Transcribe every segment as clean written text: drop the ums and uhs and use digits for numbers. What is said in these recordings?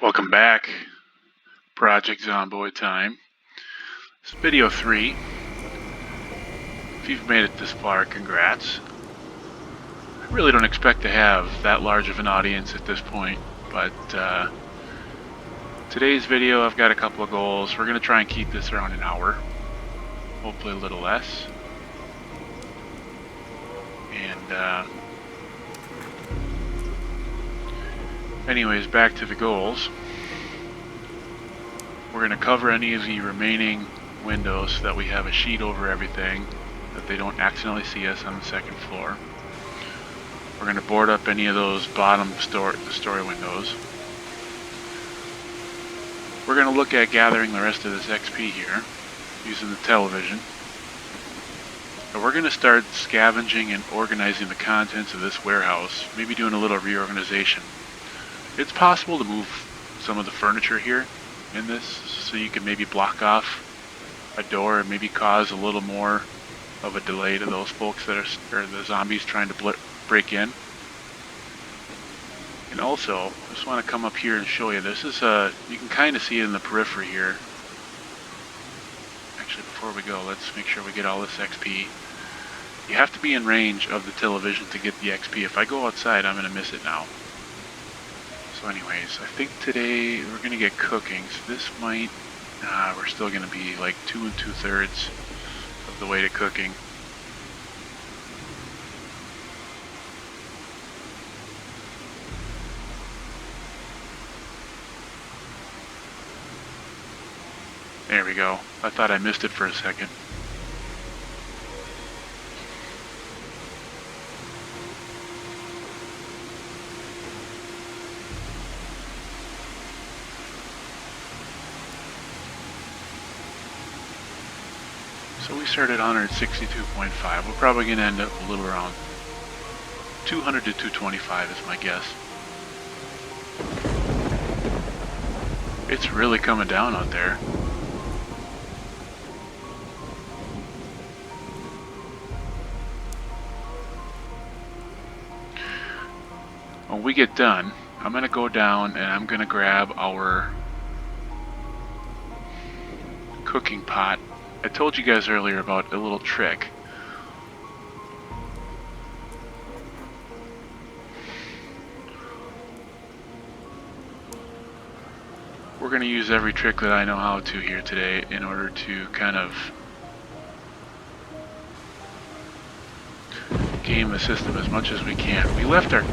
Welcome back. Project Zomboid time. It's video 3. If you've made it this far, congrats. I really don't expect to have that large of an audience at this point, but today's video I've got a couple of goals. We're going to try and keep this around an hour, hopefully a little less. And anyways, back to the goals. We're going to cover any of the remaining windows so that we have a sheet over everything, that they don't accidentally see us on the second floor. We're going to board up any of those bottom story windows. We're going to look at gathering the rest of this XP here using the television. And we're going to start scavenging and organizing the contents of this warehouse, maybe doing a little reorganization. It's possible to move some of the furniture here in this so you can maybe block off a door and maybe cause a little more of a delay to those folks that are the zombies trying to break in. And also, I just want to come up here and show you. This is you can kind of see it in the periphery here. Actually, before we go, let's make sure we get all this XP. You have to be in range of the television to get the XP. If I go outside, I'm going to miss it now. So anyways, I think today we're going to get cooking. So this might, we're still going to be like 2 2/3 of the way to cooking. There we go. I thought I missed it for a second. So we started on 162.5. We're probably going to end up a little around 200 to 225 is my guess. It's really coming down out there. When we get done, I'm going to go down and I'm going to grab our cooking pot. I told you guys earlier about a little trick. We're going to use every trick that I know how to here today in order to kind of game the system as much as we can. We left our, I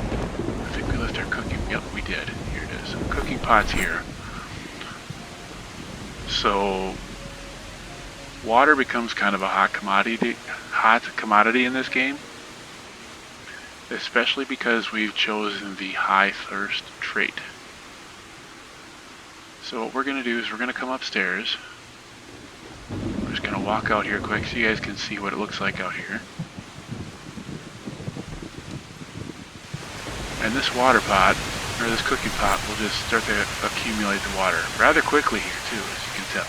think we left our cooking, yep we did, here it is. Cooking pot's here. So water becomes kind of a hot commodity in this game, especially because we've chosen the high thirst trait. So what we're going to do is we're going to come upstairs. We're just going to walk out here quick so you guys can see what it looks like out here. And this water pot, or this cooking pot, will just start to accumulate the water rather quickly here too, as you can tell.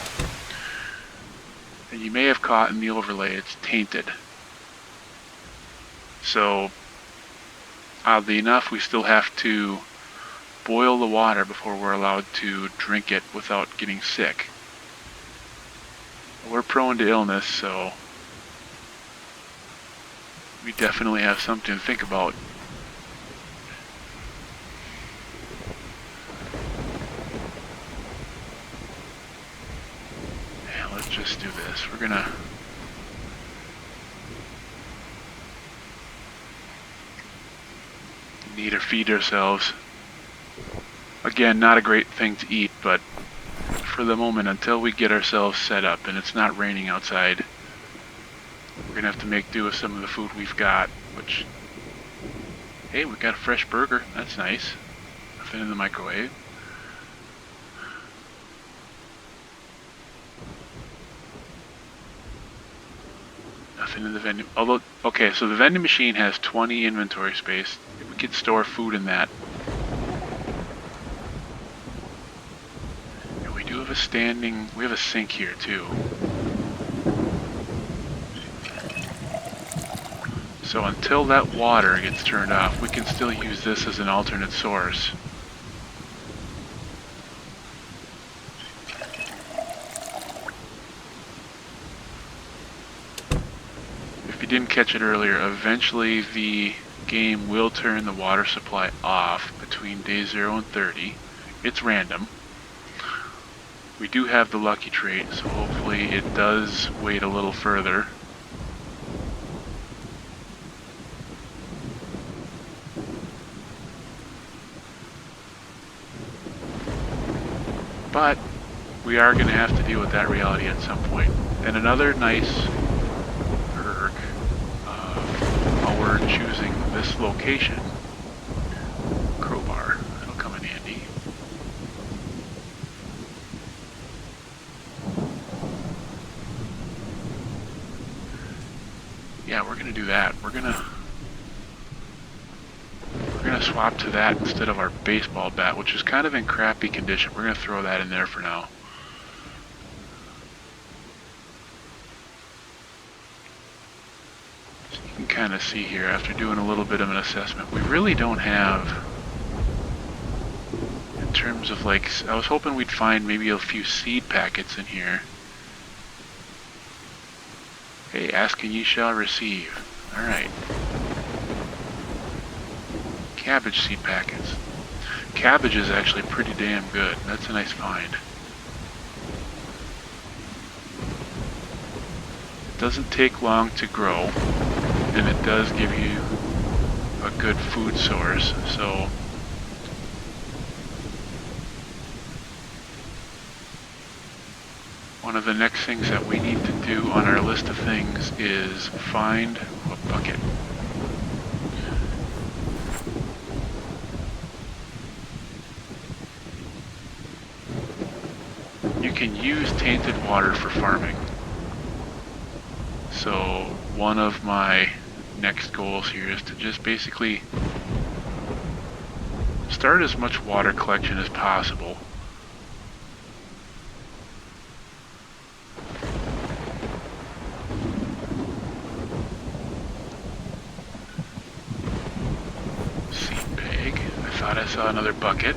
And you may have caught in the overlay, it's tainted. So, oddly enough, we still have to boil the water before we're allowed to drink it without getting sick. We're prone to illness, so we definitely have something to think about. Yeah, let's just do this. We're gonna need to feed ourselves. Again, not a great thing to eat, but for the moment, until we get ourselves set up and it's not raining outside, we're gonna have to make do with some of the food we've got, which, hey, we got a fresh burger, that's nice. Nothing in the microwave. Nothing in the vending, although, okay, so the vending machine has 20 inventory space. We could store food in that. We have a sink here too. So until that water gets turned off, we can still use this as an alternate source. didn't catch it earlier, eventually the game will turn the water supply off between day 0 and 30. It's random. We do have the lucky trait, so hopefully it does wait a little further. But we are going to have to deal with that reality at some point. And another nice perk while we're choosing this location, crowbar, that'll come in handy. Yeah, we're going to do that. We're going to swap to that instead of our baseball bat, which is kind of in crappy condition. We're going to throw that in there for now. So you can kind of see here, after doing a little bit of an assessment, we really don't have, in terms of like, I was hoping we'd find maybe a few seed packets in here. Hey, ask and ye shall receive. Alright. Cabbage seed packets. Cabbage is actually pretty damn good. That's a nice find. It doesn't take long to grow, and it does give you a good food source, so one of the next things that we need to do on our list of things is find a bucket. You can use tainted water for farming. So one of my next goals here is to just basically start as much water collection as possible. Seed bag. I thought I saw another bucket.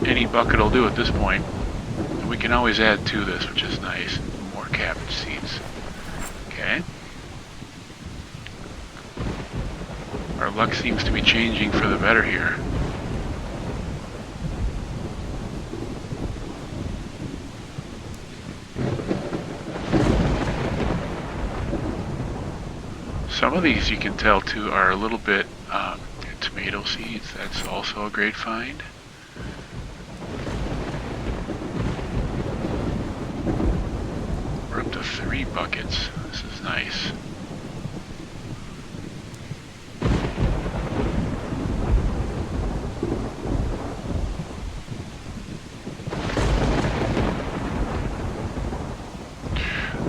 Any bucket will do at this point. And we can always add to this, which is nice. More cabbage seeds. Okay. Our luck seems to be changing for the better here. Some of these you can tell too are a little bit tomato seeds. That's also a great find. We're up to 3 buckets. This is nice.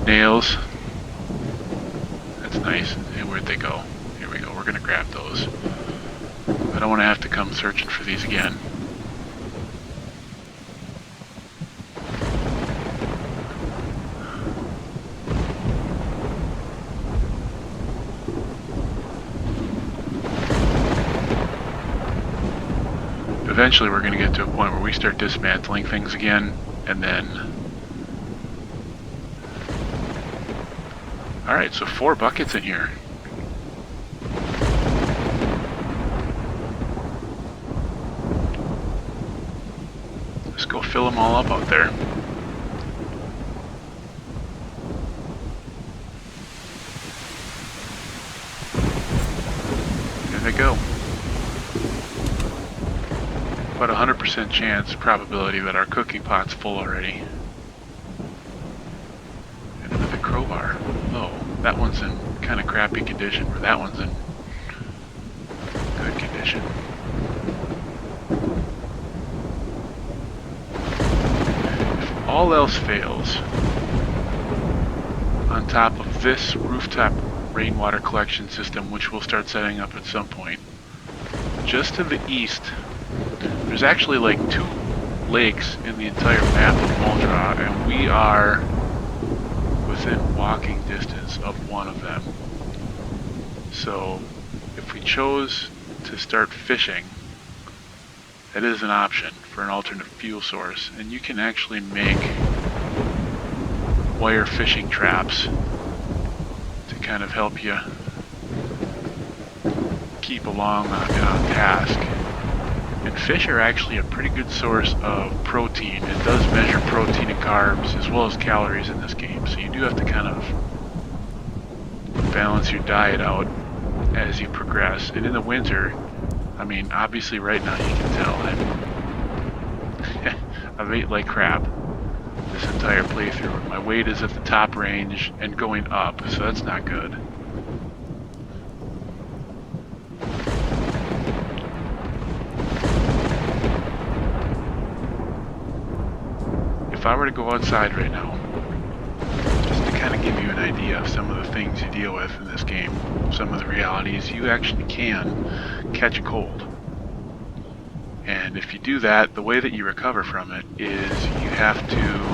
Nails. That's nice. And where'd they go? Here we go. We're gonna grab those. I don't want to have to come searching for these again. Eventually we're going to get to a point where we start dismantling things again, and then... Alright, so 4 buckets in here. Let's go fill them all up out there. There they go. About 100% chance probability that our cooking pot's full already. And another crowbar. Oh, that one's in kind of crappy condition, or that one's in good condition. If all else fails, on top of this rooftop rainwater collection system, which we'll start setting up at some point, just to the east, there's actually like 2 lakes in the entire map of Muldraugh, and we are within walking distance of one of them. So if we chose to start fishing that is an option for an alternate fuel source, and you can actually make wire fishing traps to kind of help you keep along on task. And fish are actually a pretty good source of protein. It does measure protein and carbs as well as calories in this game, so you do have to kind of balance your diet out as you progress. And in the winter, I mean, obviously right now you can tell I've ate like crap this entire playthrough. My weight is at the top range and going up, so that's not good. If I were to go outside right now, just to kind of give you an idea of some of the things you deal with in this game, some of the realities, you actually can catch a cold. And if you do that, the way that you recover from it is you have to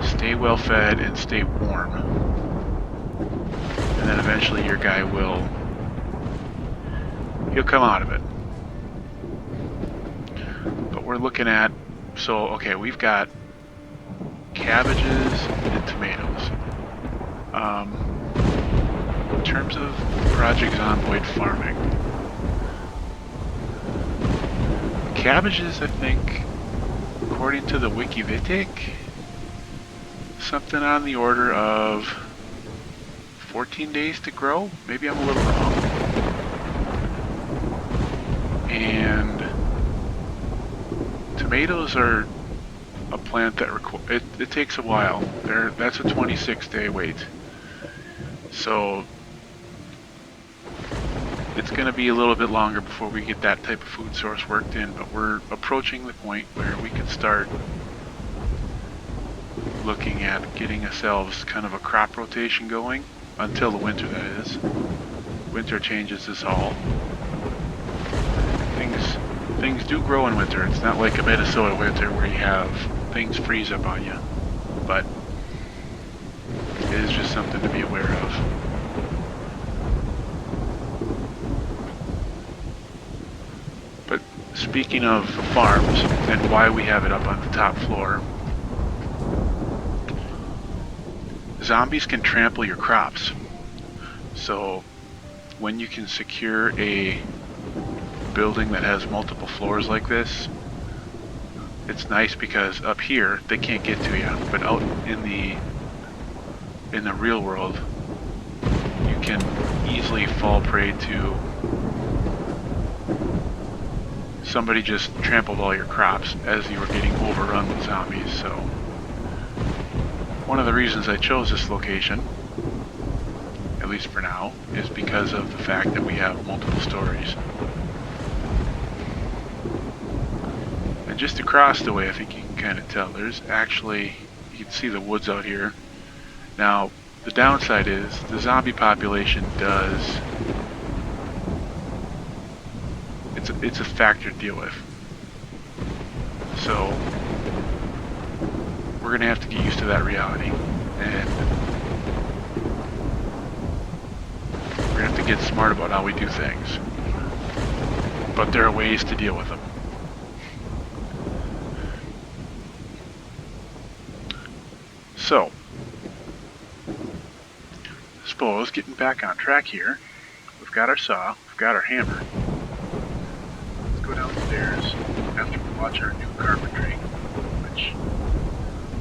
stay well fed and stay warm. And then eventually your guy he'll come out of it. But we're looking at, so okay, we've got cabbages and tomatoes. In terms of Project Zomboid farming, cabbages, I think, according to the Wikivitic, something on the order of 14 days to grow. Maybe I'm a little wrong. And tomatoes are a plant that it takes a while. That's a 26-day wait. So it's going to be a little bit longer before we get that type of food source worked in, but we're approaching the point where we can start looking at getting ourselves kind of a crop rotation going until the winter, that is. Winter changes this all. Things do grow in winter. It's not like a Minnesota winter where you have things freeze up on you, but it is just something to be aware of. But speaking of farms and why we have it up on the top floor, zombies can trample your crops. So when you can secure a building that has multiple floors like this, it's nice because up here they can't get to you, but out in the real world you can easily fall prey to somebody just trampled all your crops as you were getting overrun with zombies. So one of the reasons I chose this location, at least for now, is because of the fact that we have multiple stories. And just across the way, I think you can kind of tell, there's actually, you can see the woods out here. Now, the downside is the zombie population does, it's a factor to deal with. So we're going to have to get used to that reality, and we're going to have to get smart about how we do things. But there are ways to deal with them. So, I suppose, getting back on track here, we've got our saw, we've got our hammer. Let's go downstairs after we watch our new carpentry, which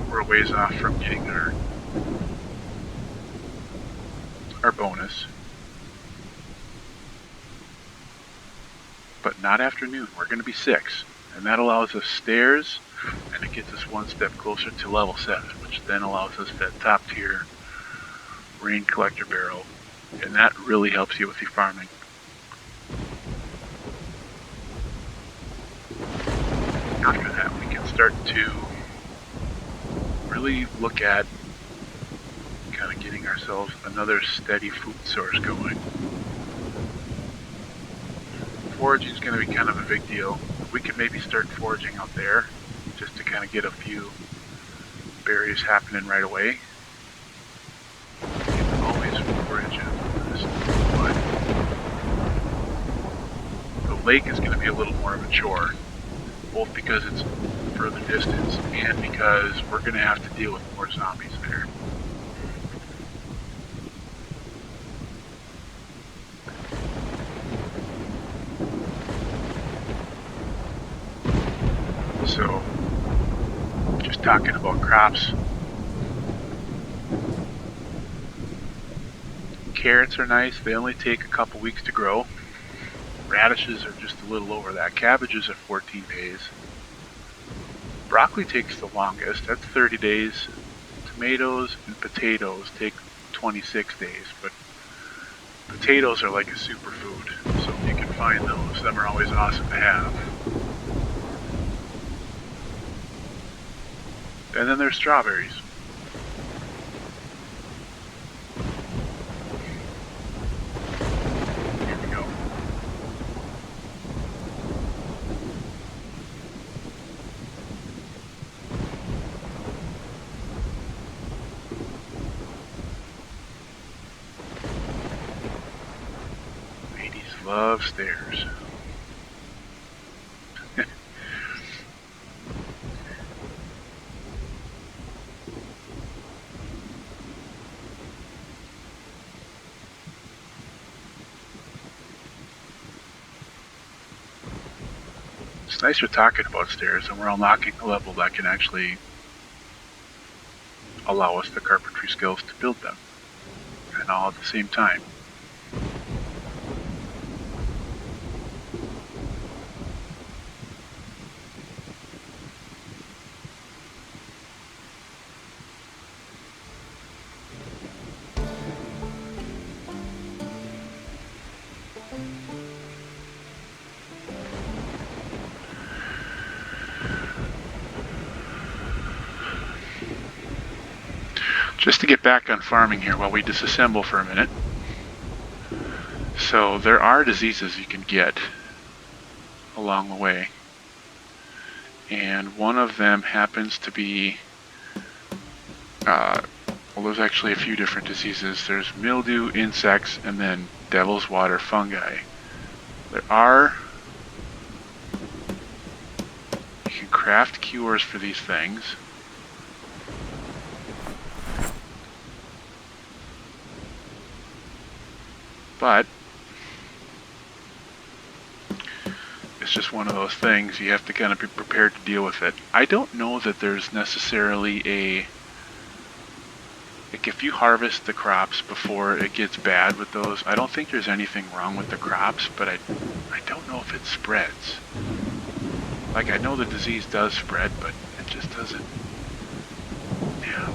we're a ways off from getting our bonus. But not after noon, we're going to be 6, and that allows us stairs, and it gets us one step closer to level 7, which then allows us that top tier rain collector barrel, and that really helps you with your farming. After that, we can start to really look at kind of getting ourselves another steady food source going. Foraging is going to be kind of a big deal. We could maybe start foraging out there just to kind of get a few berries happening right away. You can always forage in this wood. But lake is going to be a little more of a chore, both because it's further distance and because we're going to have to deal with more zombies there. So, just talking about crops. Carrots are nice. They only take a couple weeks to grow. Radishes are just a little over that. Cabbages are 14 days. Broccoli takes the longest. That's 30 days. Tomatoes and potatoes take 26 days. But potatoes are like a superfood. So if you can find those, them are always awesome to have. And then there's strawberries. Here we go. Ladies love stairs. It's nice we're talking about stairs and we're unlocking a level that can actually allow us the carpentry skills to build them, and all at the same time. Just to get back on farming here while we disassemble for a minute. So there are diseases you can get along the way. And one of them happens to be, well, there's actually a few different diseases. There's mildew, insects, and then devil's water fungi. You can craft cures for these things. But it's just one of those things. You have to kind of be prepared to deal with it. I don't know that there's necessarily a... Like if you harvest the crops before it gets bad with those, I don't think there's anything wrong with the crops, but I don't know if it spreads. Like I know the disease does spread, but it just doesn't. Yeah.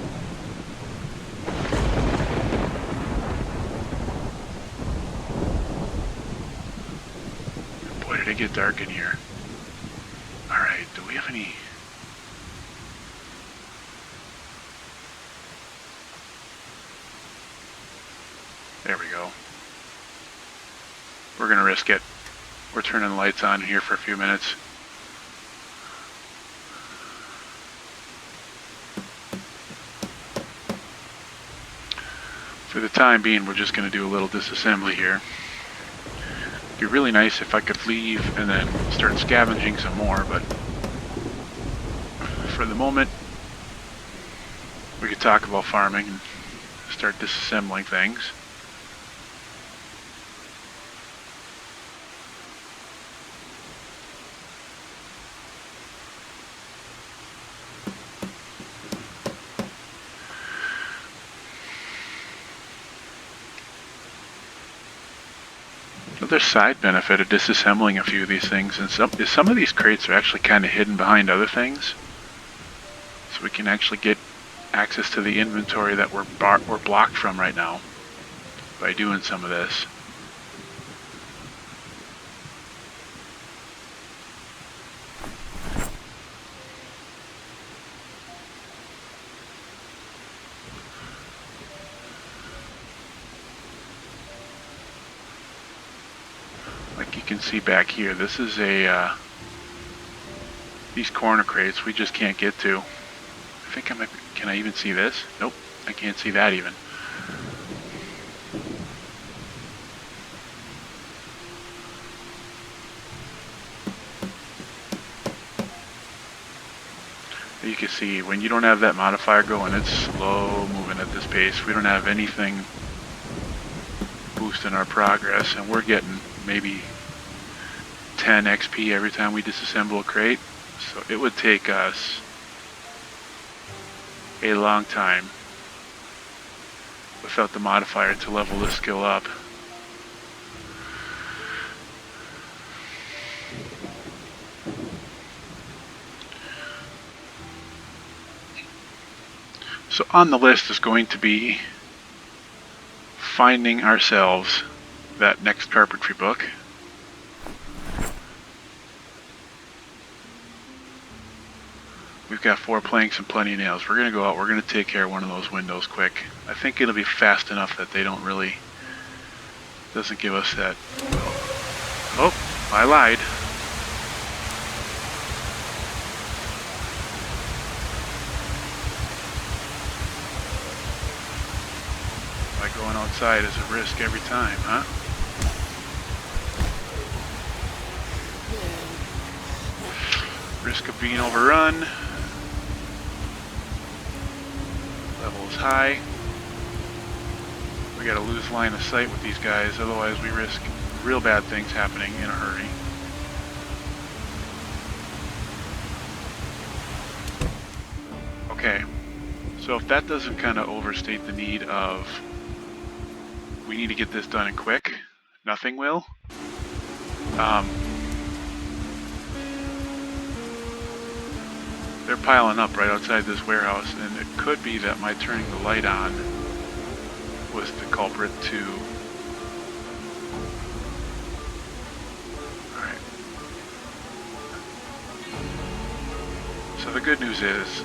Boy, did it get dark in here. Alright, do we have any... There we go. We're gonna risk it. We're turning the lights on here for a few minutes. For the time being, we're just gonna do a little disassembly here. It'd be really nice if I could leave and then start scavenging some more, but for the moment, we could talk about farming and start disassembling things. Another side benefit of disassembling a few of these things is some of these crates are actually kind of hidden behind other things, so we can actually get access to the inventory that we're blocked from right now by doing some of this. Like you can see back here, this is a these corner crates we just can't get to. I think I might be, can I even see this? Nope, I can't see that even. you can see when you don't have that modifier going, it's slow moving at this pace. We don't have anything boosting our progress, and we're getting maybe 10 XP every time we disassemble a crate. So it would take us a long time without the modifier to level this skill up. So on the list is going to be finding ourselves that next carpentry book. We've got 4 planks and plenty of nails. We're going to go out, we're going to take care of one of those windows quick. I think it'll be fast enough that they don't really, doesn't give us that. Oh, I lied. By going outside is a risk every time, huh? Risk of being overrun. Level is high. We gotta lose line of sight with these guys, otherwise we risk real bad things happening in a hurry. Okay, so if that doesn't kind of overstate the need of we need to get this done and quick, nothing will. They're piling up right outside this warehouse, and it could be that my turning the light on was the culprit to... Alright. So the good news is,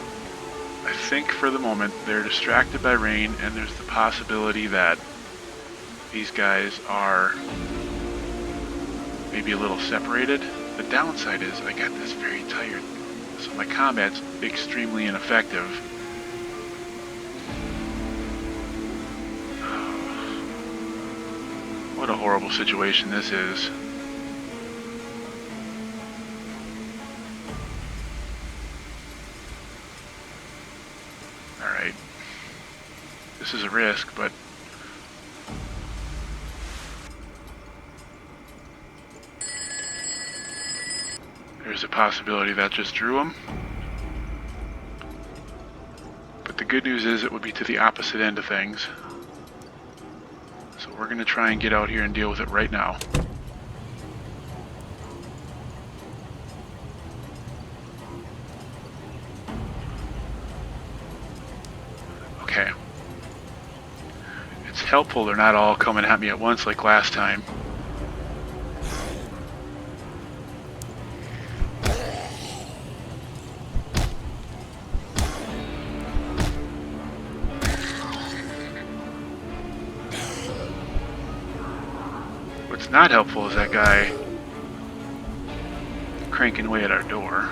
I think for the moment they're distracted by rain, and there's the possibility that these guys are maybe a little separated. The downside is I got this very tired. So my combat's extremely ineffective. What a horrible situation this is. Alright. This is a risk, but there's a possibility that just drew him. But the good news is it would be to the opposite end of things. So we're going to try and get out here and deal with it right now. Okay. It's helpful they're not all coming at me at once like last time. What's not helpful is that guy cranking away at our door.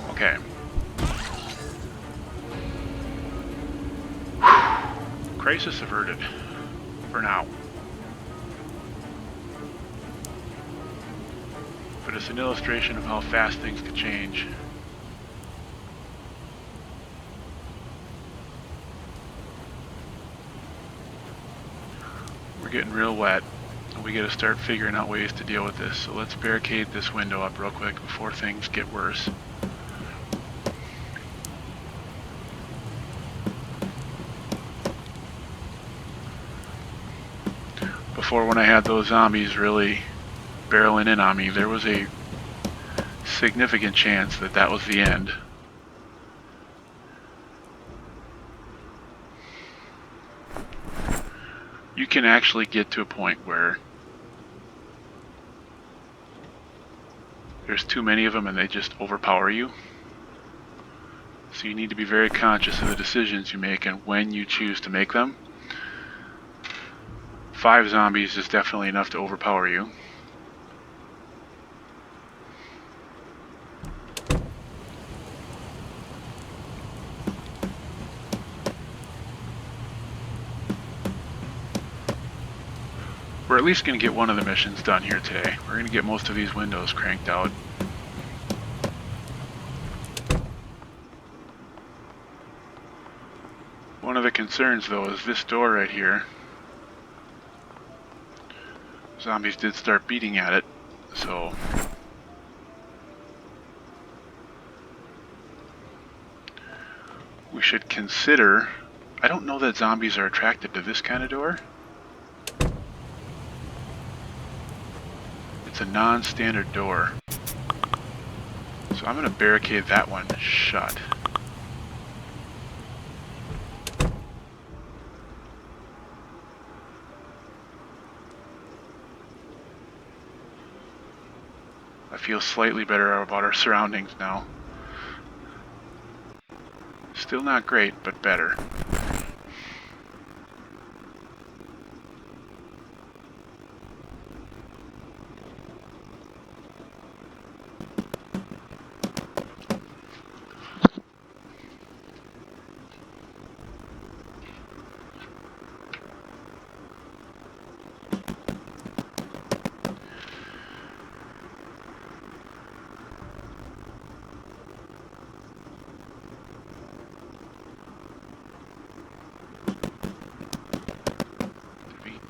Okay. Crisis averted. For now. But it's an illustration of how fast things could change. We're getting real wet, and we gotta start figuring out ways to deal with this. So let's barricade this window up real quick before things get worse. Before, when I had those zombies really barreling in on me, there was a significant chance that that was the end. You can actually get to a point where there's too many of them and they just overpower you. So you need to be very conscious of the decisions you make and when you choose to make them. 5 zombies is definitely enough to overpower you. we're at least going to get one of the missions done here today. We're going to get most of these windows cranked out. One of the concerns, though, is this door right here. Zombies did start beating at it, so... we should consider... I don't know that zombies are attracted to this kind of door. It's a non-standard door. So I'm going to barricade that one shut. I feel slightly better about our surroundings now. Still not great, but better.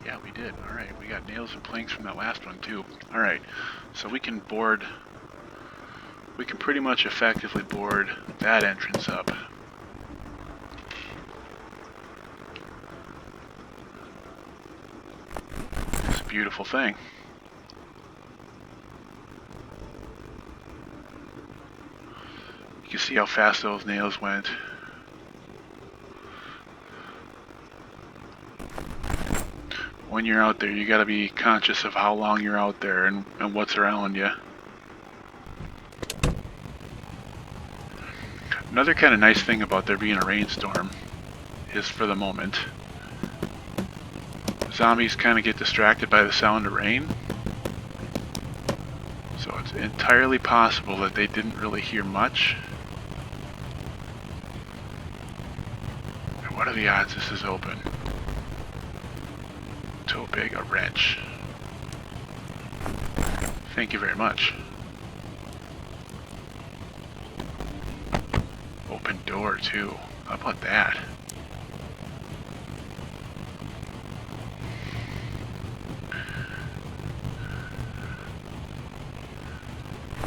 Yeah, we did. Alright, we got nails and planks from that last one too. Alright, so we can board... we can pretty much effectively board that entrance up. It's a beautiful thing. You can see how fast those nails went. When you're out there, you gotta be conscious of how long you're out there and what's around you. Another kind of nice thing about there being a rainstorm is, for the moment, zombies kind of get distracted by the sound of rain. So it's entirely possible that they didn't really hear much. And what are the odds this is open? So big, a wrench. Thank you very much. Open door too. How about that?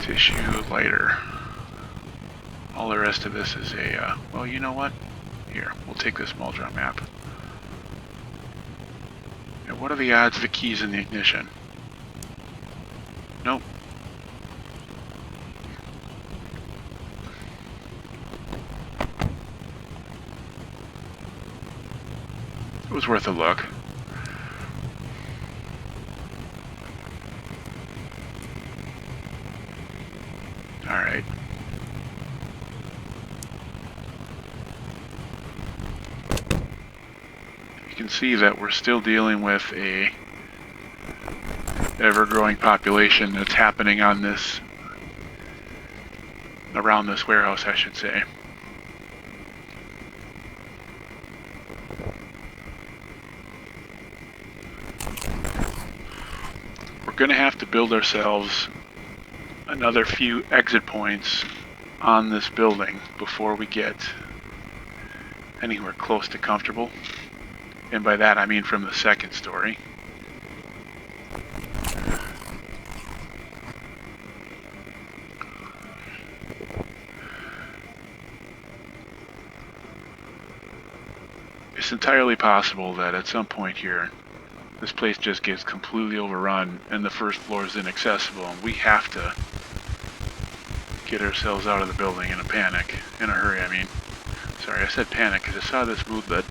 Tissue, lighter. All the rest of this is a, well, you know what? Here, we'll take this Muldrow map. And what are the odds the key's in the ignition? Nope. It was worth a look. Alright. You can see that we're still dealing with a ever-growing population that's happening on this, around this warehouse, I should say. We're going to have to build ourselves another few exit points on this building before we get anywhere close to comfortable. And by that I mean from the second story. It's entirely possible that at some point here, this place just gets completely overrun and the first floor is inaccessible, and we have to get ourselves out of the building in a panic. In a hurry, I mean. Sorry, I said panic because I saw this move, but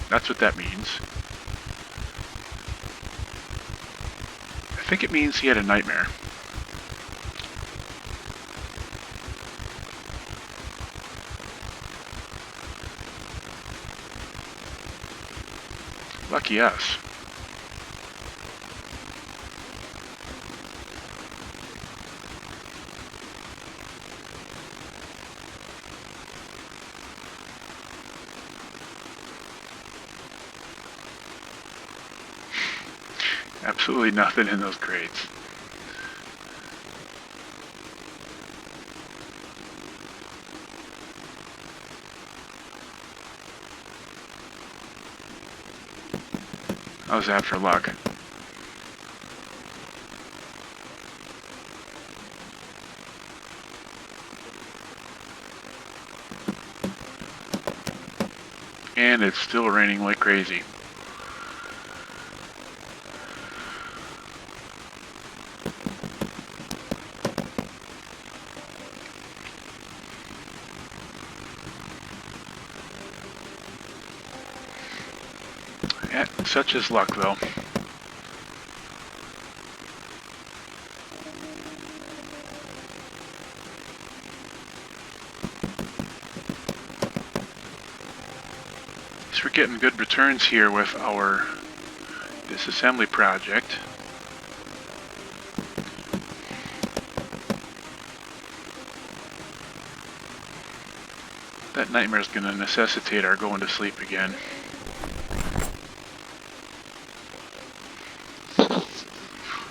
that's what that means. I think it means he had a nightmare. Lucky us. Absolutely nothing in those crates. How's that for luck? And it's still raining like crazy. Yeah, such is luck, though. We're getting good returns here with our disassembly project. That nightmare is going to necessitate our going to sleep again.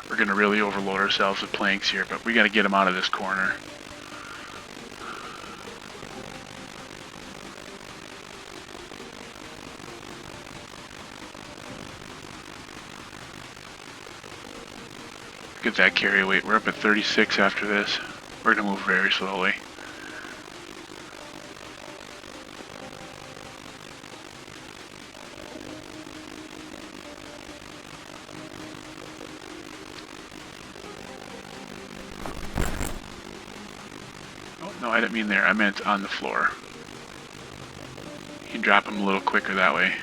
We're going to really overload ourselves with planks here, but we got to get them out of this corner. Look at that carry weight. We're up at 36 after this. We're going to move very slowly. Oh, no, I didn't mean there. I meant on the floor. You can drop them a little quicker that way.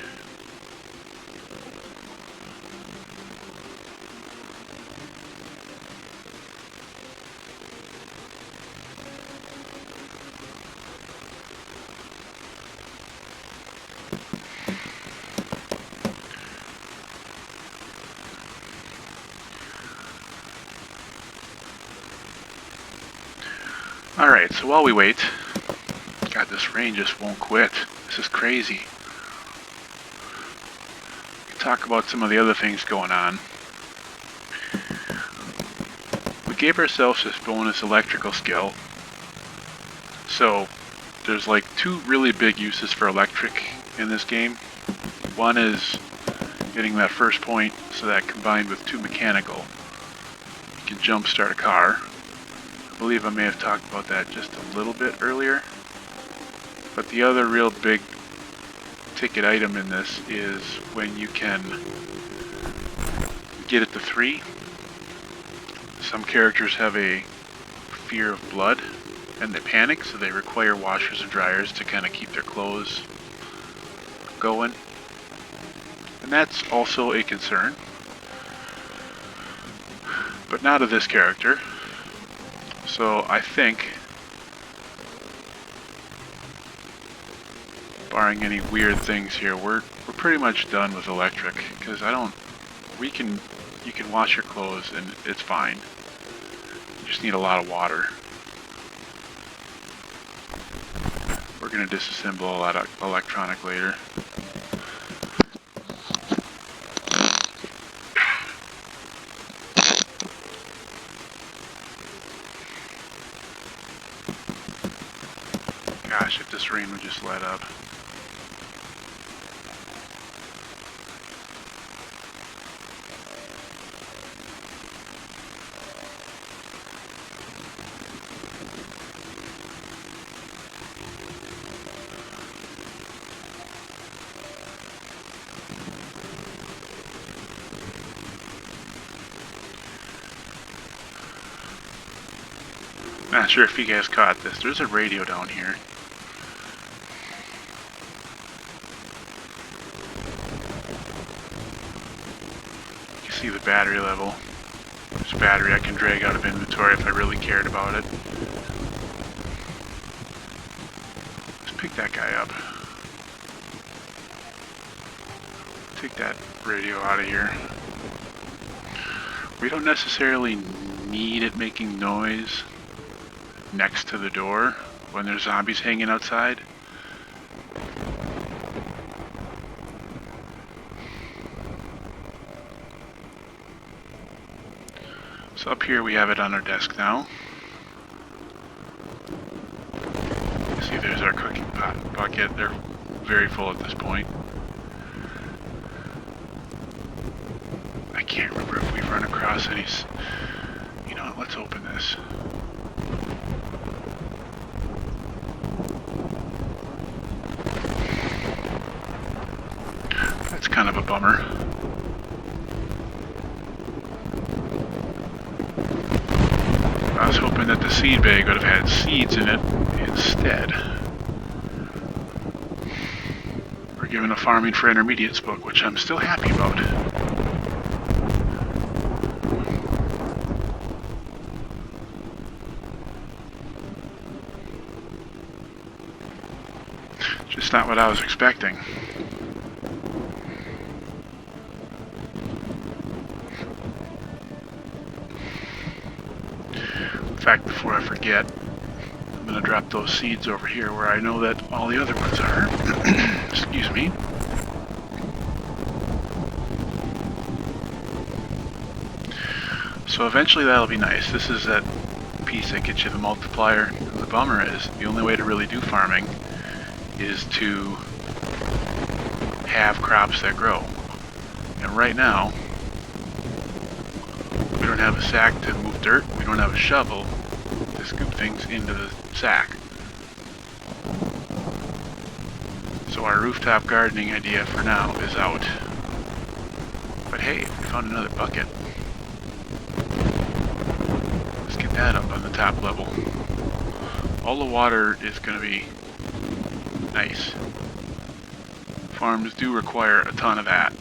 Alright, so while we wait, God, this rain just won't quit. This is crazy. We talk about some of the other things going on. We gave ourselves this bonus electrical skill. So, there's like two really big uses for electric in this game. One is getting that first point, so that combined with two mechanical, you can jump start a car. I believe I may have talked about that just a little bit earlier. But the other real big ticket item in this is when you can get it to 3. Some characters have a fear of blood and they panic, so they require washers and dryers to kind of keep their clothes going. And that's also a concern. But not of this character. So I think, barring any weird things here, we're pretty much done with electric, because you can wash your clothes and it's fine. You just need a lot of water. We're going to disassemble a lot of electronic later. Gosh, if this rain would just let up. Not sure if you guys caught this. There's a radio down here. You can see the battery level. There's a battery I can drag out of inventory if I really cared about it. Let's pick that guy up. Take that radio out of here. We don't necessarily need it making noise next to the door when there's zombies hanging outside. So up here we have it on our desk now. You see there's our cooking pot bucket. They're very full at this point. I can't remember if we've run across any... You know what, let's open this. That's kind of a bummer. I was hoping that the seed bag would have had seeds in it instead. We're given a Farming for Intermediates book, which I'm still happy about. Just not what I was expecting. In fact, before I forget, I'm going to drop those seeds over here where I know that all the other ones are. Excuse me. So eventually that'll be nice. This is that piece that gets you the multiplier. The bummer is, the only way to really do farming is to have crops that grow. And right now, we don't have a sack to move dirt, we don't have a shovel to scoop things into the sack. So our rooftop gardening idea for now is out. But hey, we found another bucket. Let's get that up on the top level. All the water is going to be nice. Farms do require a ton of that.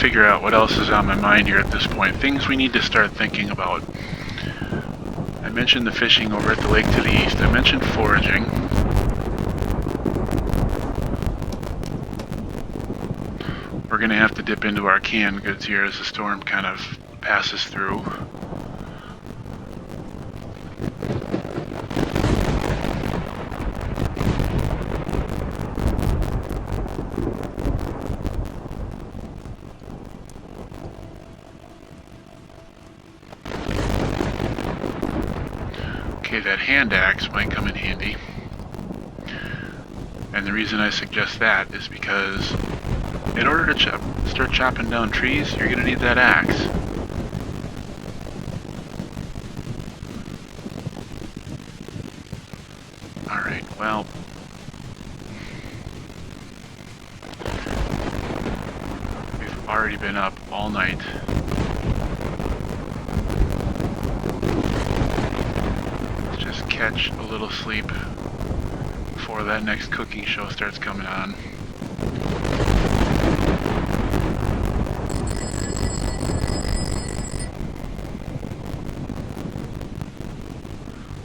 Figure out what else is on my mind here at this point. Things we need to start thinking about. I mentioned the fishing over at the lake to the east. I mentioned foraging. We're going to have to dip into our canned goods here as the storm kind of passes through. Okay, that hand axe might come in handy. And the reason I suggest that is because in order to start chopping down trees, you're going to need that axe. Alright, well... we've already been up all night. Catch a little sleep before that next cooking show starts coming on.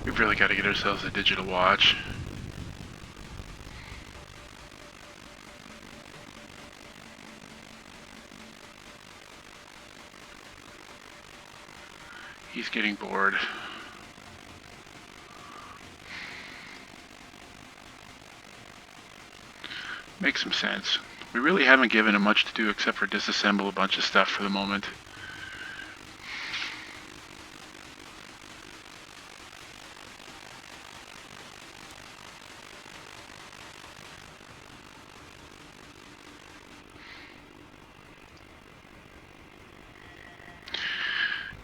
We've really got to get ourselves a digital watch. He's getting bored. Makes some sense. We really haven't given him much to do except for disassemble a bunch of stuff for the moment.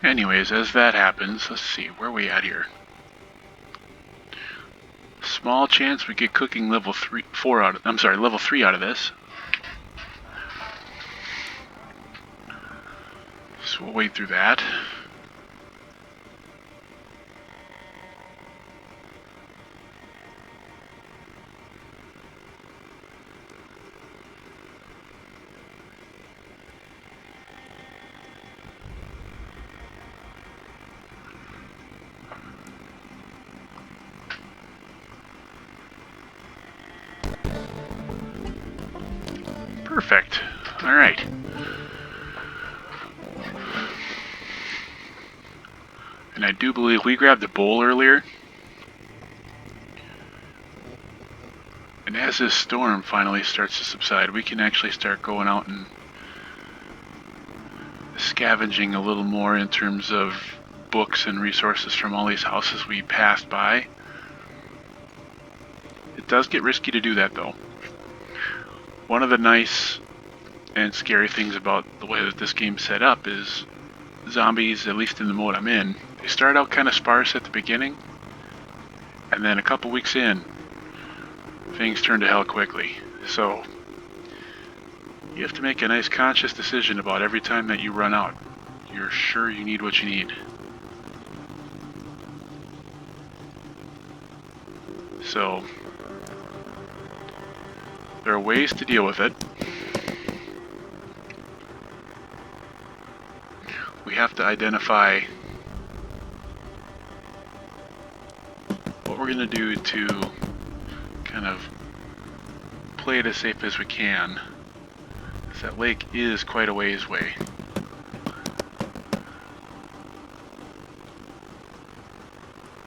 Anyways, as that happens, let's see, where are we at here? Small chance we get cooking level 3 out of this. So we'll wait through that. Perfect. Alright. And I do believe we grabbed the bowl earlier. And as this storm finally starts to subside, we can actually start going out and scavenging a little more in terms of books and resources from all these houses we passed by. It does get risky to do that though. One of the nice and scary things about the way that this game's set up is zombies, at least in the mode I'm in, they start out kind of sparse at the beginning, and then a couple weeks in, things turn to hell quickly. So you have to make a nice conscious decision about every time that you run out. You're sure you need what you need. So there are ways to deal with it. We have to identify what we're going to do to kind of play it as safe as we can. That lake is quite a ways away.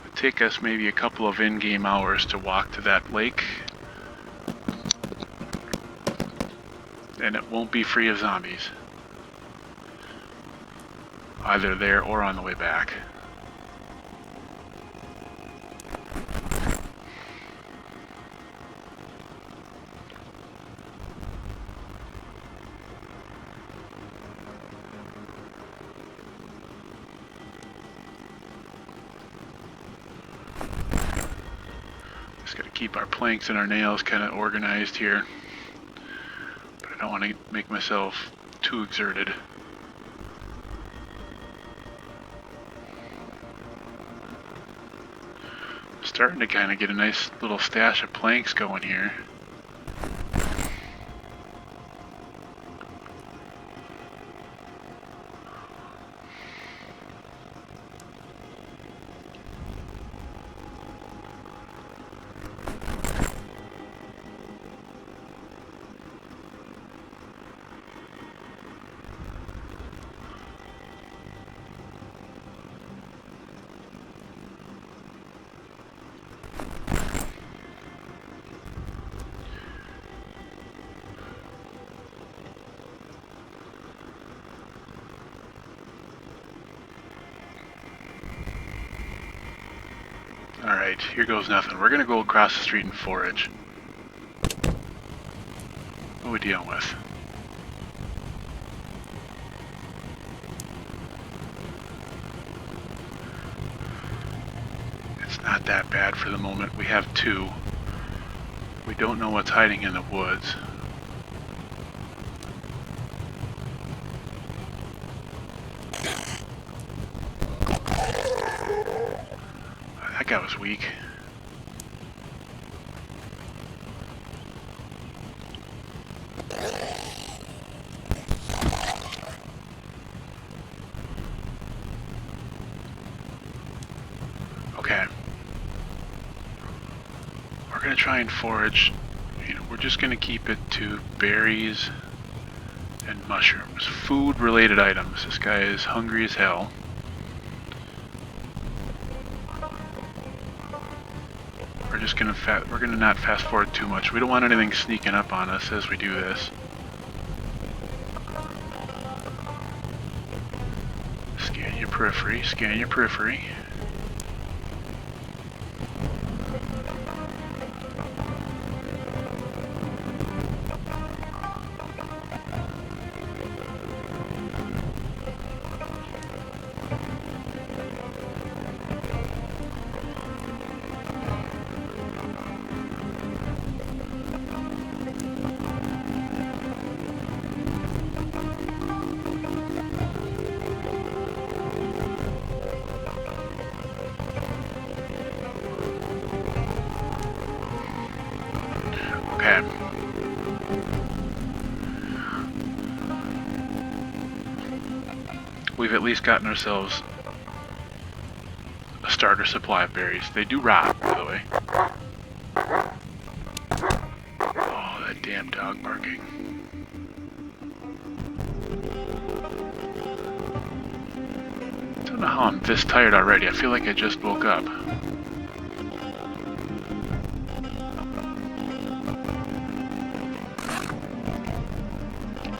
It'll take us maybe a couple of in-game hours to walk to that lake. And it won't be free of zombies. Either there or on the way back. Just gotta keep our planks and our nails kind of organized here. But I don't want to make myself too exerted. Starting to kind of get a nice little stash of planks going here. Alright, here goes nothing. We're gonna go across the street and forage. What are we dealing with? It's not that bad for the moment. We have two. We don't know what's hiding in the woods. That guy was weak. Okay. We're gonna try and forage. You know, we're just gonna keep it to berries and mushrooms. Food-related items. This guy is hungry as hell. We're gonna not fast forward too much. We don't want anything sneaking up on us as we do this. Scan your periphery, scan your periphery. Okay. We've at least gotten ourselves a starter supply of berries. They do rot, by the way. Oh, that damn dog barking. don't know how I'm this tired already. I feel like I just woke up.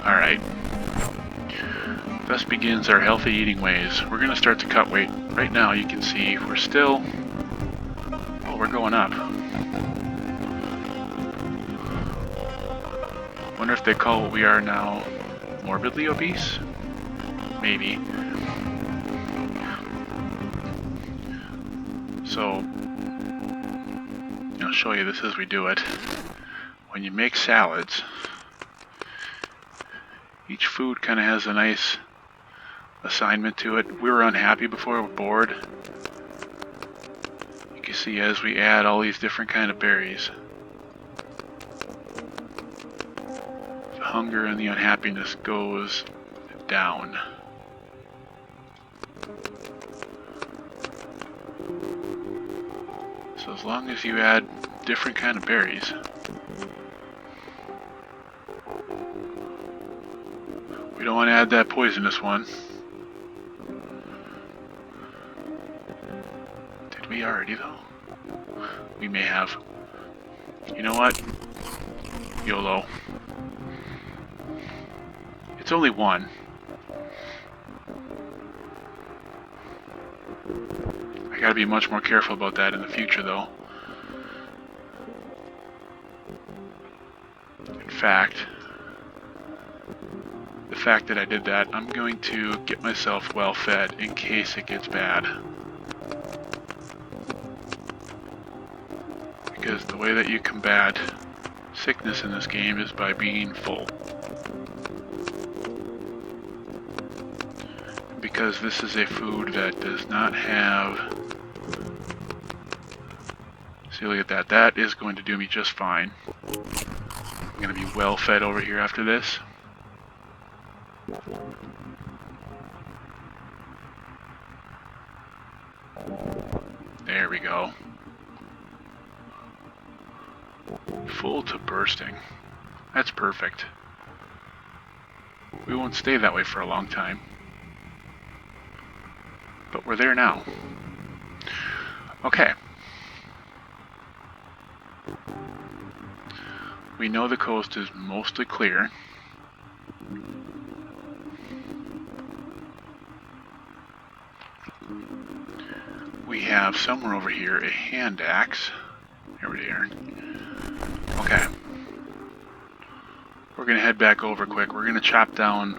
Alright. Thus begins our healthy eating ways. We're going to start to cut weight. Right now you can see we're still... Oh, we're going up. Wonder if they call what we are now morbidly obese? Maybe. So, I'll show you this as we do it. When you make salads, each food kind of has a nice assignment to it. We were unhappy before, we're bored. You can see as we add all these different kind of berries, the hunger and the unhappiness goes down. So as long as you add different kind of berries, we don't want to add that poisonous one. Did we already though? We may have. You know what? YOLO. It's only one. I gotta be much more careful about that in the future though. In fact, the fact that I did that, I'm going to get myself well fed in case it gets bad. Because the way that you combat sickness in this game is by being full. Because this is a food that does not have... See, look at that. That is going to do me just fine. I'm going to be well fed over here after this. There we go. Full to bursting. That's perfect. We won't stay that way for a long time. But we're there now. Okay. We know the coast is mostly clear. We have somewhere over here a hand axe. Here we are. Okay. We're going to head back over quick. We're going to chop down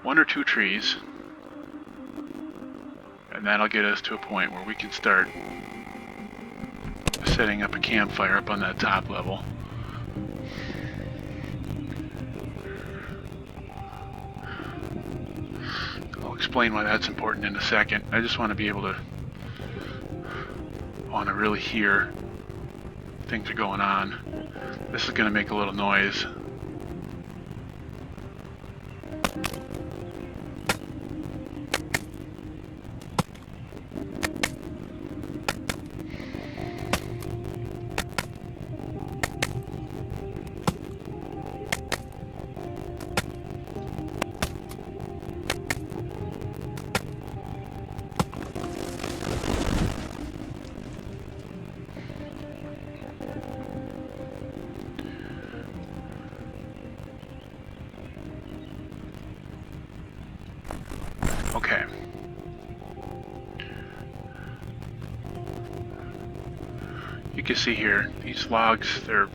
1 or 2 trees. And that'll get us to a point where we can start setting up a campfire up on that top level. I'll explain why that's important in a second. I just want to be able to really hear things are going on. This is going to make a little noise. Okay. You can see here, these logs, they're...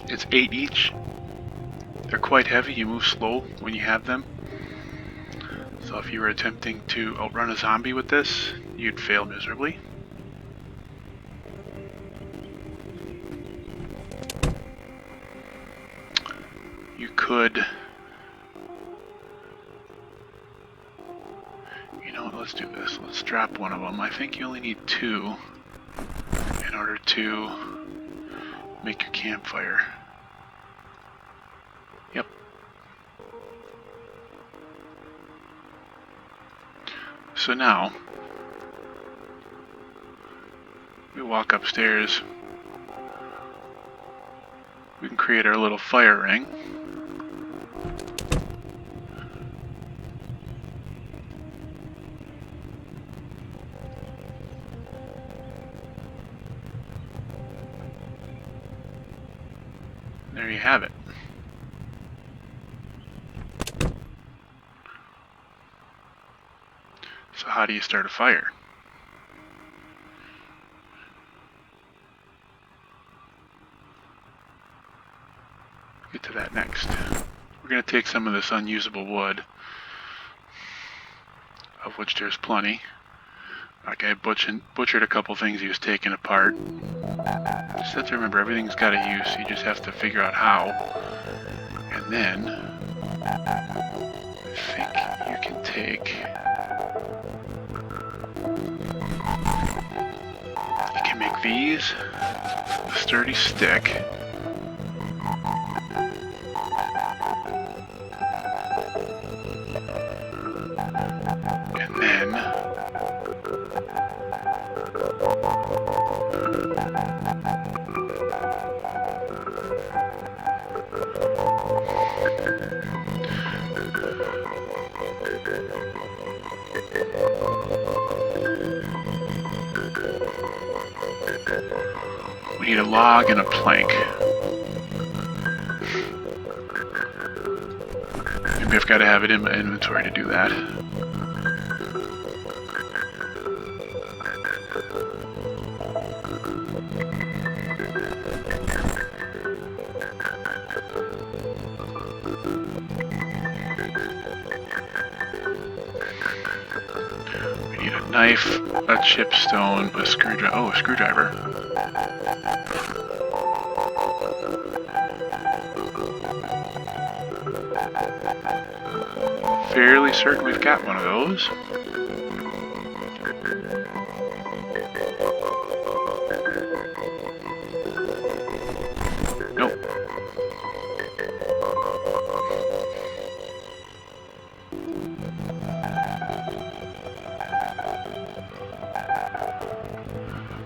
it's 8 each. They're quite heavy, you move slow when you have them. So if you were attempting to outrun a zombie with this, you'd fail miserably. You could... Let's do this. Let's drop one of them. I think you only need 2 in order to make your campfire. Yep. So now, we walk upstairs. We can create our little fire ring. there you have it. So how do you start a fire? Get to that next. We're going to take some of this unusable wood, of which there's plenty. Okay, butchered a couple things he was taking apart. Just have to remember, everything's got a use. You just have to figure out how. And then, I think you can take... You can make these, a sturdy stick. And then... we need a log and a plank. Maybe I've got to have it in my inventory to do that. We need a knife, a chipstone, a screwdriver. Oh, a screwdriver. Fairly certain we've got one of those. Nope.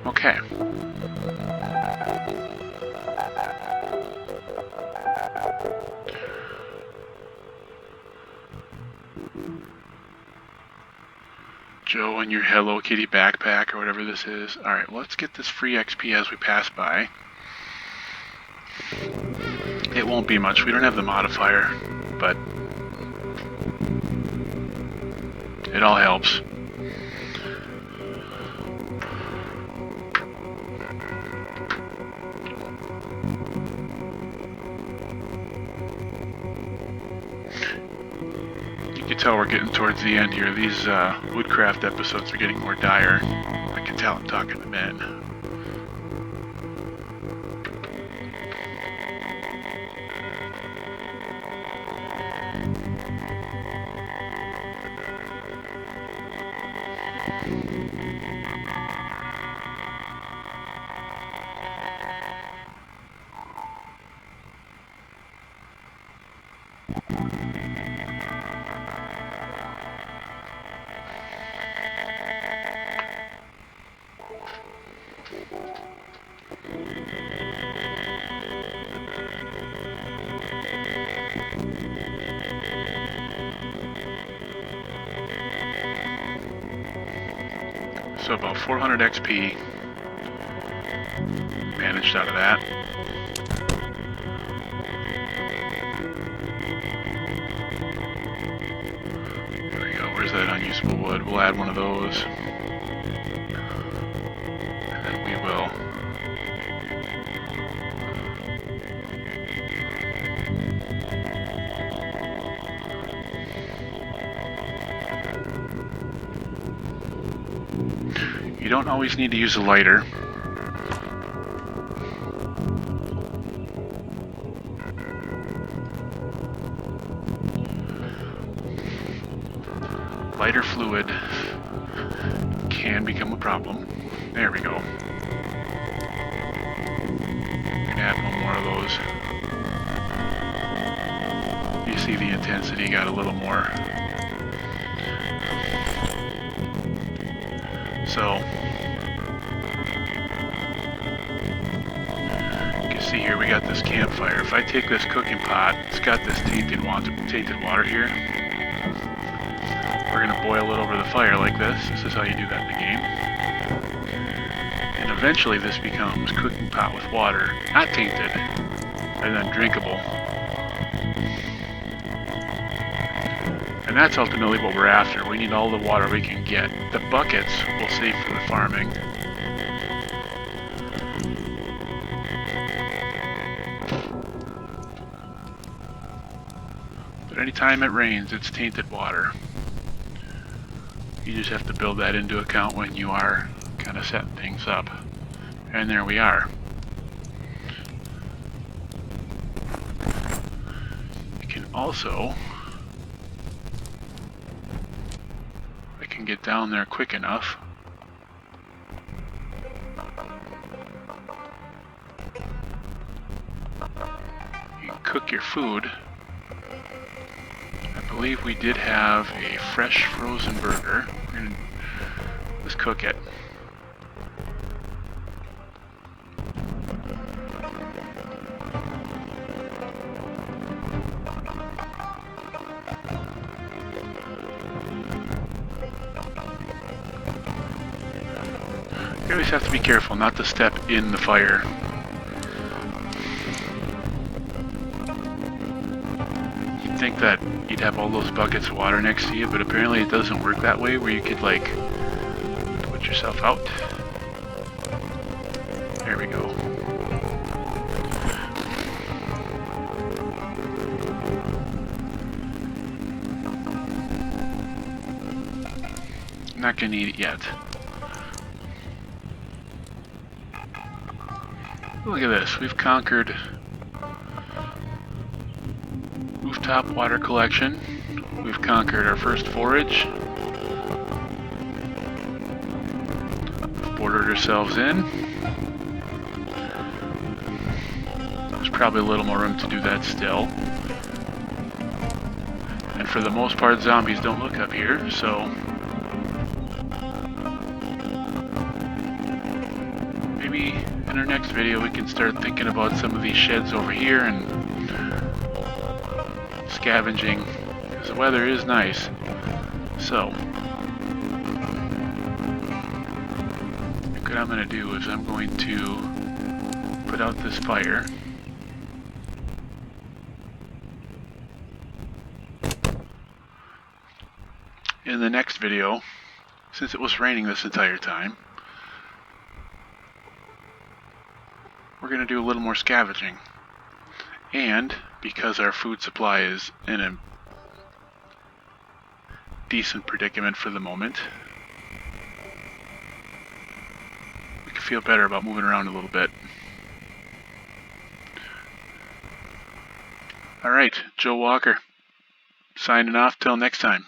Okay. Joe and your Hello Kitty backpack or whatever this is. Alright, let's get this free XP as we pass by. It won't be much. We don't have the modifier, but it all helps. You can tell we're getting towards the end here. These Woodcraft episodes are getting more dire. I can tell I'm talking to men. So about 400 XP managed out of that. There we go. Where's that unusable wood? We'll add one of those. And then we will You don't always need to use a lighter. Lighter fluid can become a problem. There we go. Add one more of those. You see the intensity got a little more. So, you can see here we got this campfire. If I take this cooking pot, it's got this tainted water here. We're going to boil it over the fire like this. This is how you do that in the game. And eventually this becomes cooking pot with water. Not tainted, and then drinkable. And that's ultimately what we're after. We need all the water we can get. The buckets we'll save for the farming. But anytime it rains, it's tainted water. You just have to build that into account when you are kind of setting things up. And there we are. You can also, I can get down there quick enough. You can cook your food. I believe we did have a fresh frozen burger. Let's cook it. You always have to be careful not to step in the fire. You'd think that you'd have all those buckets of water next to you, but apparently it doesn't work that way, where you could like put yourself out. There we go. Not gonna eat it yet. Look at this, we've conquered rooftop water collection. We've conquered our first forage. We've bordered ourselves in. There's probably a little more room to do that still. And for the most part, zombies don't look up here, so maybe in our next video we can start thinking about some of these sheds over here and scavenging, because the weather is nice. So what I'm going to do is I'm going to put out this fire. In the next video, since it was raining this entire time, we're going to do a little more scavenging. And because our food supply is in a decent predicament for the moment, we can feel better about moving around a little bit. Alright, Joe Walker, signing off till next time.